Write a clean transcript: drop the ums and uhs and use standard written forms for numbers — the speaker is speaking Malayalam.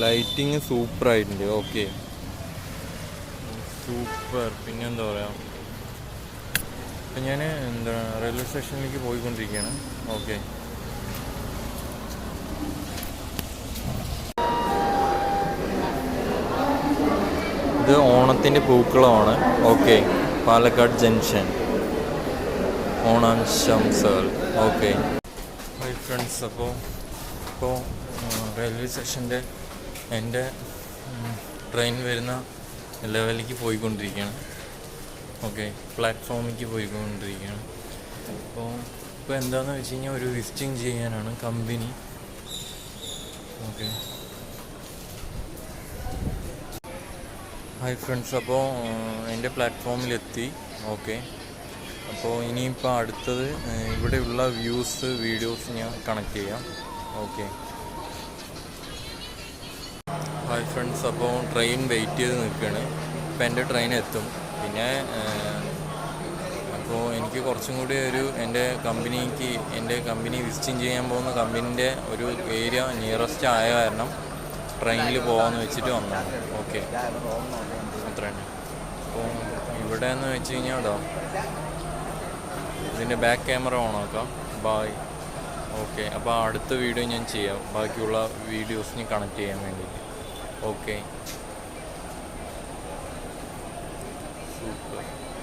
ലൈറ്റിങ് സൂപ്പറായിട്ടുണ്ട്. Okay, super. പിന്നെ എന്താ പറയുക, ഇപ്പം ഞാൻ റെയിൽവേ സ്റ്റേഷനിലേക്ക് പോയിക്കൊണ്ടിരിക്കുകയാണ്. ഓക്കെ, ഇത് ഓണത്തിൻ്റെ പൂക്കളമാണ്. ഓക്കെ, പാലക്കാട് ജംഗ്ഷൻ ഓണാശംസകൾ. ഓക്കെ ഹായ് ഫ്രണ്ട്സ്, ഇപ്പോൾ റെയിൽവേ സ്റ്റേഷൻ്റെ എൻ്റെ ട്രെയിൻ വരുന്ന ലെവലിലേക്ക് പോയിക്കൊണ്ടിരിക്കുകയാണ്. ഓക്കെ, പ്ലാറ്റ്ഫോമിലേക്ക് പോയിക്കൊണ്ടിരിക്കുകയാണ്. ഇപ്പോൾ എന്താണെന്ന് വെച്ച് കഴിഞ്ഞാൽ ഒരു വിസിറ്റിംഗ് ചെയ്യാനാണ് കമ്പനി. ഓക്കെ ഹായ് ഫ്രണ്ട്സ്, അപ്പോൾ എൻ്റെ പ്ലാറ്റ്ഫോമിലെത്തി. ഓക്കെ, അപ്പോൾ ഇനിയിപ്പോൾ അടുത്തത് ഇവിടെയുള്ള വ്യൂസ് വീഡിയോസ് ഞാൻ കണക്ട് ചെയ്യാം. ഓക്കെ ഹായ് ഫ്രണ്ട്സ്, അപ്പോൾ ട്രെയിൻ വെയിറ്റ് ചെയ്ത് നിൽക്കുകയാണ്. ഇപ്പോൾ എൻ്റെ ട്രെയിൻ എത്തും. പിന്നെ അപ്പോൾ എനിക്ക് കുറച്ചും കൂടി എൻ്റെ കമ്പനി വിസിറ്റിംഗ് ചെയ്യാൻ പോകുന്ന കമ്പനീൻ്റെ ഒരു ഏരിയ നിയറസ്റ്റ് ആയ കാരണം ട്രെയിനിൽ പോകാമെന്ന് വെച്ചിട്ട് വന്നതാണ്. ഓക്കെ, അത്ര തന്നെ. അപ്പോൾ ഇവിടെ എന്ന് വെച്ച് കഴിഞ്ഞാൽ കേട്ടോ, ഇതിൻ്റെ ബാക്ക് ക്യാമറ ഓൺ ആക്കാം. ബായ്. ഓക്കെ, അപ്പോൾ അടുത്ത വീഡിയോ ഞാൻ ചെയ്യാം, ബാക്കിയുള്ള വീഡിയോസിന് കണക്ട് ചെയ്യാൻ വേണ്ടിയിട്ട്. Okay, super.